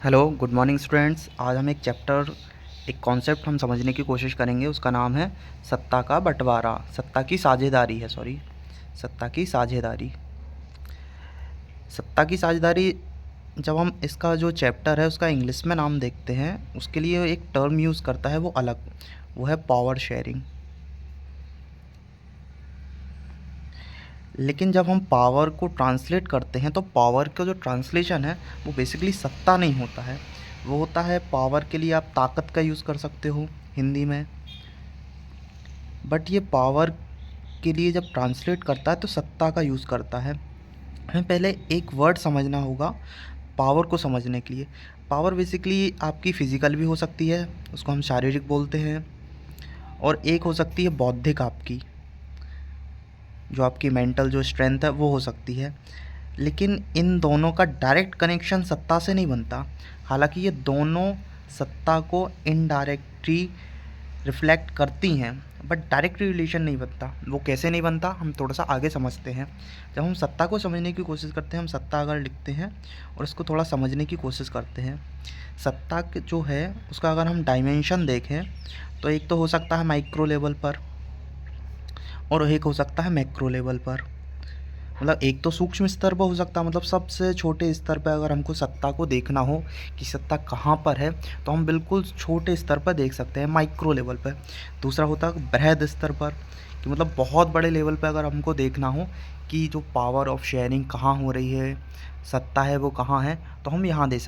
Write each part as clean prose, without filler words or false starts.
Hello, good morning students. आज हम एक कॉन्सेप्ट हम समझने की कोशिश करेंगे। उसका नाम है सत्ता का बंटवारा, सत्ता की साझेदारी है, सॉरी, सत्ता की साझेदारी। सत्ता की साझेदारी, जब हम इसका जो चैप्टर है उसका इंग्लिश में नाम देखते हैं, उसके लिए एक टर्म यूज़ करता है वो अलग, वो है पावर शेयरिंग। लेकिन जब हम पावर को ट्रांसलेट करते हैं तो पावर का जो ट्रांसलेशन है वो बेसिकली सत्ता नहीं होता है, वो होता है पावर के लिए आप ताकत का यूज़ कर सकते हो हिंदी में। बट ये पावर के लिए जब ट्रांसलेट करता है तो सत्ता का यूज़ करता है। हमें पहले एक वर्ड समझना होगा पावर को समझने के लिए। पावर बेसिकली आपकी फ़िज़िकल भी हो सकती है, उसको हम शारीरिक बोलते हैं, और एक हो सकती है बौद्धिक आपकी, जो आपकी मेंटल जो स्ट्रेंथ है वो हो सकती है। लेकिन इन दोनों का डायरेक्ट कनेक्शन सत्ता से नहीं बनता। हालांकि ये दोनों सत्ता को इनडायरेक्टली रिफ्लेक्ट करती हैं, बट डायरेक्ट रिलेशन नहीं बनता। वो कैसे नहीं बनता हम थोड़ा सा आगे समझते हैं। जब हम सत्ता को समझने की कोशिश करते हैं, हम सत्ता अगर लिखते हैं और उसको थोड़ा समझने की कोशिश करते हैं, सत्ता जो है उसका अगर हम डायमेंशन देखें तो एक तो हो सकता है माइक्रो लेवल पर और एक हो सकता है मैक्रो लेवल पर। मतलब एक तो सूक्ष्म स्तर पर हो सकता है, मतलब सबसे छोटे स्तर पर अगर हमको सत्ता को देखना हो कि सत्ता कहाँ पर है तो हम बिल्कुल छोटे स्तर पर देख सकते हैं, माइक्रो लेवल पर। दूसरा होता है बृहद स्तर पर, कि मतलब बहुत बड़े लेवल पर अगर हमको देखना हो कि जो पावर ऑफ शेयरिंग कहाँ हो रही है, सत्ता है वो कहाँ है, तो हम यहाँ देख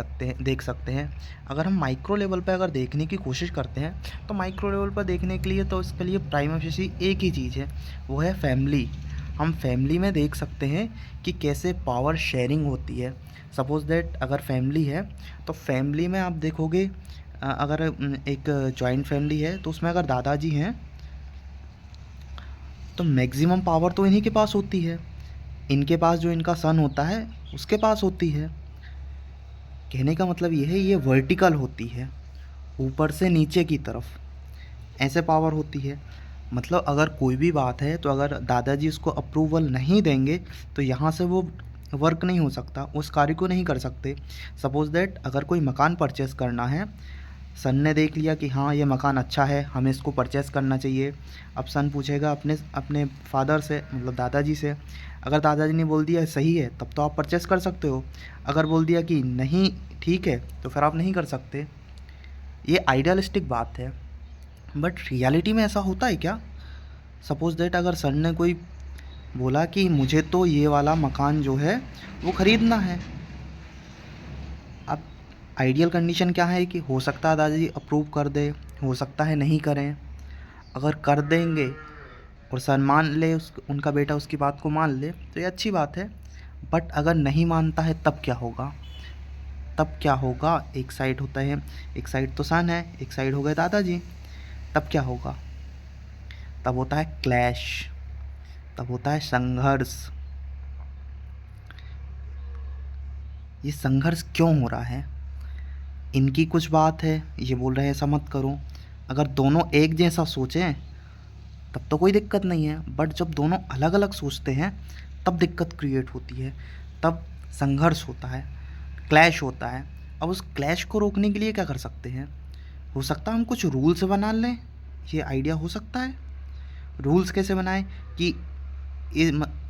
सकते हैं। अगर हम माइक्रो लेवल पर अगर देखने की कोशिश करते हैं तो माइक्रो लेवल पर देखने के लिए तो इसके लिए प्राइमा फेसी एक ही चीज़ है, वो है फैमिली। हम फैमिली में देख सकते हैं कि कैसे पावर शेयरिंग होती है। सपोज़ दैट अगर फैमिली है तो फैमिली में आप देखोगे, अगर एक जॉइंट फैमिली है तो उसमें अगर दादाजी हैं तो मैक्सिमम पावर तो इन्हीं के पास होती है, इनके पास जो इनका सन होता है उसके पास होती है। कहने का मतलब ये है, ये वर्टिकल होती है, ऊपर से नीचे की तरफ ऐसे पावर होती है। मतलब अगर कोई भी बात है तो अगर दादाजी उसको अप्रूवल नहीं देंगे तो यहाँ से वो वर्क नहीं हो सकता, उस कार्य को नहीं कर सकते। सपोज़ दैट अगर कोई मकान परचेस करना है, सन ने देख लिया कि हाँ ये मकान अच्छा है, हमें इसको परचेस करना चाहिए। अब सन पूछेगा अपने अपने फादर से, मतलब दादाजी से। अगर दादाजी ने बोल दिया सही है तब तो आप परचेस कर सकते हो, अगर बोल दिया कि नहीं ठीक है तो फिर आप नहीं कर सकते। ये आइडियलिस्टिक बात है, बट रियलिटी में ऐसा होता है क्या? सपोज़ दैट अगर सर ने कोई बोला कि मुझे तो ये वाला मकान जो है वो ख़रीदना है। अब आइडियल कंडीशन क्या है कि हो सकता है दादाजी अप्रूव कर दे, हो सकता है नहीं करें। अगर कर देंगे और सर मान ले, उस उनका बेटा उसकी बात को मान ले तो ये अच्छी बात है। बट अगर नहीं मानता है तब क्या होगा? तब क्या होगा? एक साइड होता है, एक साइड तो सन है, एक साइड हो गए दादाजी। तब क्या होगा? तब होता है क्लैश, तब होता है संघर्ष। ये संघर्ष क्यों हो रहा है? इनकी कुछ बात है, ये बोल रहे हैं ऐसा मत करो। अगर दोनों एक जैसा सोचें तब तो कोई दिक्कत नहीं है, बट जब दोनों अलग अलग सोचते हैं तब दिक्कत क्रिएट होती है, तब संघर्ष होता है, क्लैश होता है। अब उस क्लैश को रोकने के लिए क्या कर सकते हैं? हो सकता है हम कुछ रूल्स बना लें, ये आइडिया हो सकता है। रूल्स कैसे बनाएं कि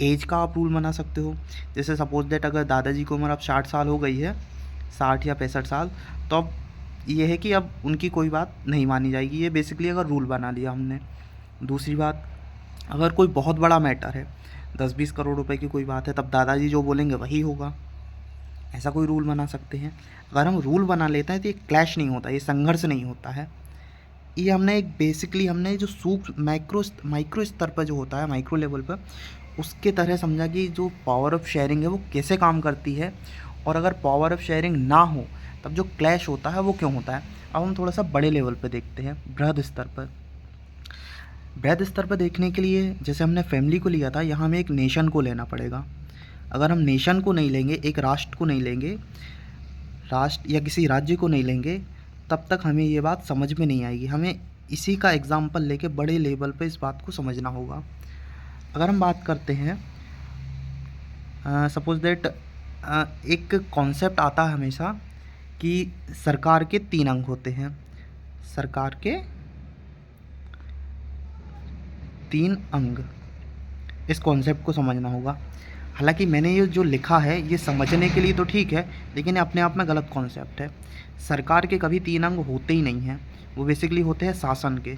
एज का आप रूल बना सकते हो। जैसे सपोज दैट अगर दादाजी की उम्र अब 60 साल हो गई है, 60 या 65 साल, तो अब ये है कि अब उनकी कोई बात नहीं मानी जाएगी। ये बेसिकली अगर रूल बना लिया हमने। दूसरी बात, अगर कोई बहुत बड़ा मैटर है, 10-20 करोड़ रुपए की कोई बात है, तब दादाजी जो बोलेंगे वही होगा। ऐसा कोई रूल बना सकते हैं। अगर हम रूल बना लेते हैं तो ये क्लैश नहीं होता, ये संघर्ष नहीं होता है। ये हमने एक बेसिकली हमने जो सूक्ष्म माइक्रो स्तर पर जो होता है, माइक्रो लेवल पर, उसके तरह समझा कि जो पावर ऑफ शेयरिंग है वो कैसे काम करती है। और अगर पावर ऑफ शेयरिंग ना हो तब जो क्लैश होता है वो क्यों होता है। अब हम थोड़ा सा बड़े लेवल पर देखते हैं, बृहद स्तर पर। बृहद स्तर पर देखने के लिए जैसे हमने फैमिली को लिया था, यहाँ हमें एक नेशन को लेना पड़ेगा। अगर हम नेशन को नहीं लेंगे, एक राष्ट्र को नहीं लेंगे, राष्ट्र या किसी राज्य को नहीं लेंगे, तब तक हमें ये बात समझ में नहीं आएगी। हमें इसी का एग्ज़ाम्पल लेके बड़े लेवल पे इस बात को समझना होगा। अगर हम बात करते हैं, सपोज़ दैट एक कॉन्सेप्ट आता है हमेशा कि सरकार के 3 अंग होते हैं, सरकार के 3 अंग। इस कॉन्सेप्ट को समझना होगा। हालांकि मैंने ये जो लिखा है ये समझने के लिए तो ठीक है, लेकिन ये अपने आप में गलत कॉन्सेप्ट है। सरकार के कभी 3 अंग होते ही नहीं हैं, वो बेसिकली होते हैं शासन के,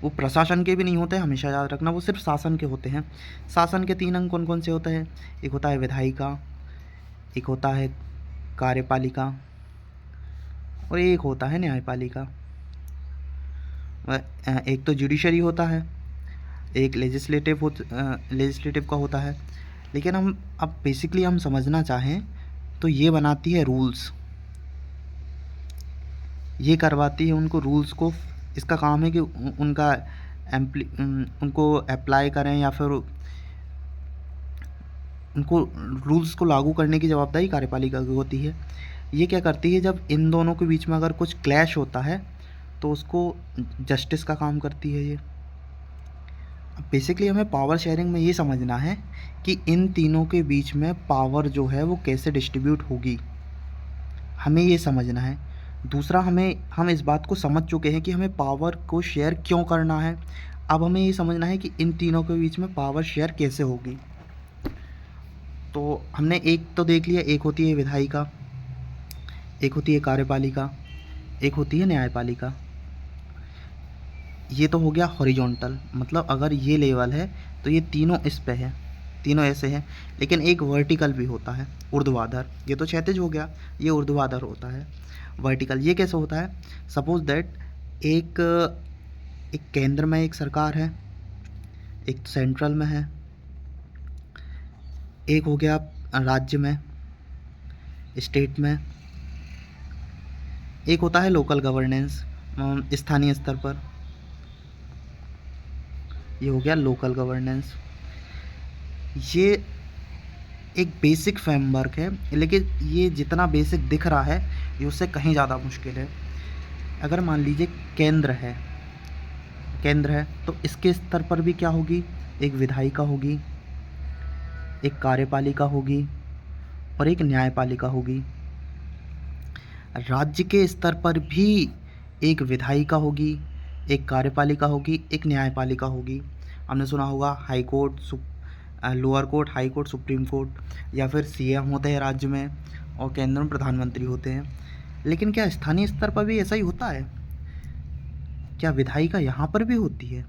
वो प्रशासन के भी नहीं होते, हमेशा याद रखना, वो सिर्फ शासन के होते हैं। शासन के 3 अंग कौन कौन से होते हैं? एक होता है विधायिका, एक होता है कार्यपालिका और एक होता है न्यायपालिका। एक तो जुडिशरी होता है, एक लेजिस्लेटिव का होता है। लेकिन हम अब बेसिकली हम समझना चाहें तो ये बनाती है रूल्स, ये करवाती है उनको रूल्स को। इसका काम है कि उनको अप्लाई करें या फिर उनको रूल्स को लागू करने की जवाबदारी कार्यपालिका की होती है। ये क्या करती है, जब इन दोनों के बीच में अगर कुछ क्लैश होता है तो उसको जस्टिस का काम करती है ये। बेसिकली हमें पावर शेयरिंग में ये समझना है कि इन तीनों के बीच में पावर जो है वो कैसे डिस्ट्रीब्यूट होगी, हमें ये समझना है। दूसरा, हम इस बात को समझ चुके हैं कि हमें पावर को शेयर क्यों करना है। अब हमें ये समझना है कि इन तीनों के बीच में पावर शेयर कैसे होगी। तो हमने एक तो देख लिया, एक होती है विधायिका, एक होती है कार्यपालिका, एक होती है न्यायपालिका। ये तो हो गया हॉरिजॉन्टल, मतलब अगर ये लेवल है तो ये तीनों इस पे है, तीनों ऐसे हैं। लेकिन एक वर्टिकल भी होता है, ऊर्ध्वाधर। ये तो क्षैतिज हो गया, ये ऊर्ध्वाधर होता है। वर्टिकल ये कैसे होता है? सपोज दैट एक एक केंद्र में एक सरकार है, एक सेंट्रल में है, एक हो गया राज्य में, स्टेट में, एक होता है लोकल गवर्नेंस, स्थानीय स्तर पर। ये हो गया लोकल गवर्नेंस। ये एक बेसिक फ्रेमवर्क है, लेकिन ये जितना बेसिक दिख रहा है ये उससे कहीं ज़्यादा मुश्किल है। अगर मान लीजिए केंद्र है तो इसके स्तर पर भी क्या होगी? एक विधायिका होगी, एक कार्यपालिका होगी और एक न्यायपालिका होगी। राज्य के स्तर पर भी एक विधायिका होगी, एक कार्यपालिका होगी, एक न्यायपालिका होगी। हमने सुना होगा high court, lower court, high court, supreme court, या फिर सीएम होते हैं राज्य में और केंद्र में प्रधानमंत्री होते हैं। लेकिन क्या स्थानीय स्तर पर भी ऐसा ही होता है? क्या विधायिका यहाँ पर भी होती है?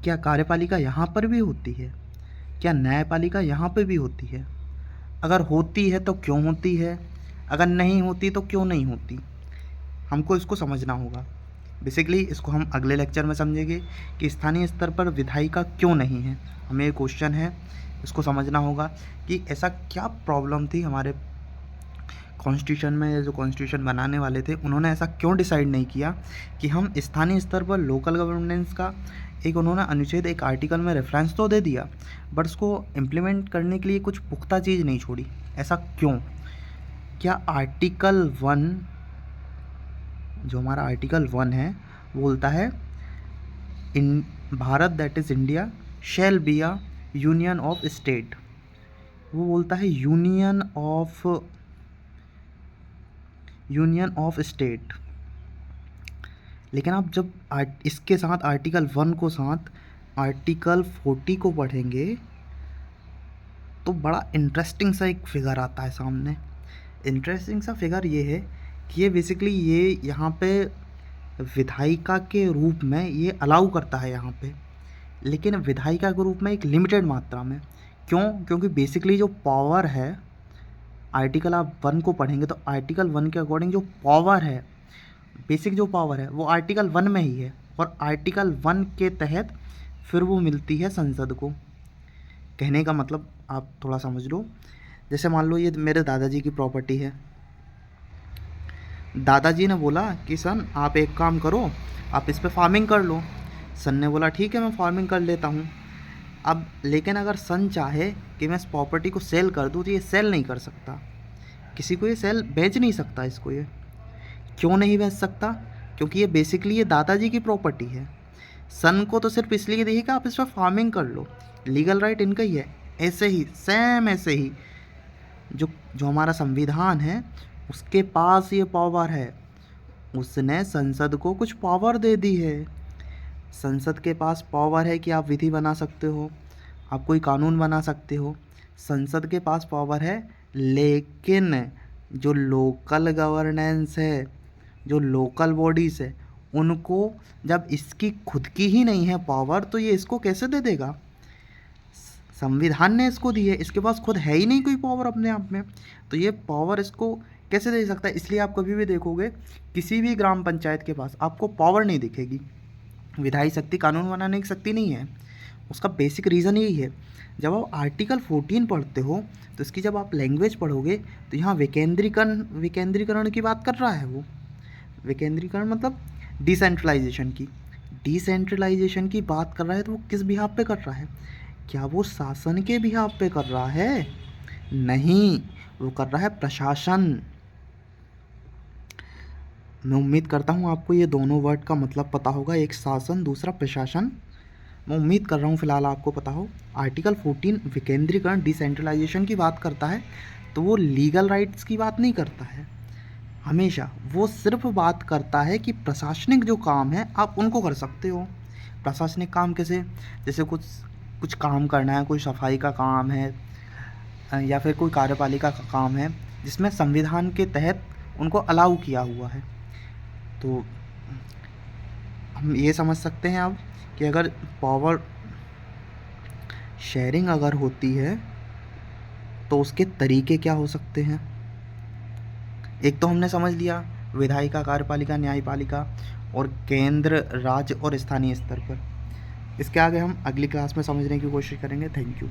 क्या कार्यपालिका यहाँ पर भी होती है? क्या न्यायपालिका यहाँ पर भी होती है? अगर होती है तो क्यों होती है? अगर नहीं होती तो क्यों नहीं होती? हमको इसको समझना होगा। बेसिकली इसको हम अगले लेक्चर में समझेंगे कि स्थानीय स्तर पर विधायिका क्यों नहीं है। हमें ये क्वेश्चन है, इसको समझना होगा कि ऐसा क्या प्रॉब्लम थी हमारे कॉन्स्टिट्यूशन में। जो कॉन्स्टिट्यूशन बनाने वाले थे उन्होंने ऐसा क्यों डिसाइड नहीं किया कि हम स्थानीय स्तर पर लोकल गवर्नेंस का एक उन्होंने अनुच्छेद, एक आर्टिकल में रेफरेंस तो दे दिया, बट उसको इम्प्लीमेंट करने के लिए कुछ पुख्ता चीज़ नहीं छोड़ी। ऐसा क्यों? क्या आर्टिकल 1, जो हमारा आर्टिकल 1 है, वो बोलता है in Bharat that is India shall be a union of state. वो बोलता है यूनियन ऑफ स्टेट। लेकिन आप जब इसके साथ आर्टिकल 1 को साथ आर्टिकल 40 को पढ़ेंगे तो बड़ा इंटरेस्टिंग सा एक फिगर आता है सामने। इंटरेस्टिंग सा फिगर ये है कि ये बेसिकली ये यहाँ पे विधायिका के रूप में ये अलाउ करता है यहाँ पे, लेकिन विधायिका के रूप में एक लिमिटेड मात्रा में। क्यों? क्योंकि बेसिकली जो पावर है, आर्टिकल आप 1 को पढ़ेंगे तो आर्टिकल 1 के अकॉर्डिंग जो पावर है, बेसिक जो पावर है वो आर्टिकल 1 में ही है, और आर्टिकल 1 के तहत फिर वो मिलती है संसद को। कहने का मतलब आप थोड़ा समझ लो, जैसे मान लो ये मेरे दादाजी की प्रॉपर्टी है। दादाजी ने बोला कि सन आप एक काम करो, आप इस पे फार्मिंग कर लो। सन ने बोला ठीक है मैं फार्मिंग कर लेता हूँ। अब लेकिन अगर सन चाहे कि मैं इस प्रॉपर्टी को सेल कर दूँ तो ये सेल नहीं कर सकता, किसी को ये सेल बेच नहीं सकता इसको। ये क्यों नहीं बेच सकता? क्योंकि ये बेसिकली ये दादाजी की प्रॉपर्टी है। सन को तो सिर्फ इसलिए दी कि आप इस पर फार्मिंग कर लो, लीगल राइट इनका ही है। ऐसे ही सेम ऐसे ही जो जो हमारा संविधान है उसके पास ये पावर है। उसने संसद को कुछ पावर दे दी है। संसद के पास पावर है कि आप विधि बना सकते हो, आप कोई कानून बना सकते हो। संसद के पास पावर है, लेकिन जो लोकल गवर्नेंस है, जो लोकल बॉडीज़ है, उनको जब इसकी खुद की ही नहीं है पावर, तो ये इसको कैसे दे देगा? संविधान ने इसको दी है, इसके पास खुद है ही नहीं कोई पावर अपने आप में, तो ये पावर इसको कैसे दे सकता है? इसलिए आप कभी भी देखोगे किसी भी ग्राम पंचायत के पास आपको पावर नहीं दिखेगी, विधायी शक्ति, कानून बनाने की शक्ति नहीं है। उसका बेसिक रीज़न यही है। जब आप आर्टिकल 14 पढ़ते हो तो इसकी जब आप लैंग्वेज पढ़ोगे तो यहाँ विकेंद्रीकरण की बात कर रहा है वो। विकेंद्रीकरण मतलब डिसेंट्रलाइजेशन की बात कर रहा है, तो वो किस बिहाफ पे कर रहा है? क्या वो शासन के बिहाफ पे कर रहा है? नहीं, वो कर रहा है प्रशासन। मैं उम्मीद करता हूँ आपको ये दोनों वर्ड का मतलब पता होगा, एक शासन, दूसरा प्रशासन। मैं उम्मीद कर रहा हूँ फ़िलहाल आपको पता हो। आर्टिकल 14 विकेंद्रीकरण, डिसेंट्रलाइजेशन की बात करता है, तो वो लीगल राइट्स की बात नहीं करता है हमेशा। वो सिर्फ बात करता है कि प्रशासनिक जो काम है आप उनको कर सकते हो। प्रशासनिक काम कैसे? जैसे कुछ काम करना है, कोई सफाई का काम है या फिर कोई कार्यपालिका का काम है जिसमें संविधान के तहत उनको अलाउ किया हुआ है। तो हम ये समझ सकते हैं अब कि अगर पावर शेयरिंग अगर होती है तो उसके तरीके क्या हो सकते हैं। एक तो हमने समझ लिया विधायिका, कार्यपालिका, न्यायपालिका और केंद्र, राज्य और स्थानीय स्तर पर। इसके आगे हम अगली क्लास में समझने की कोशिश करेंगे। Thank you.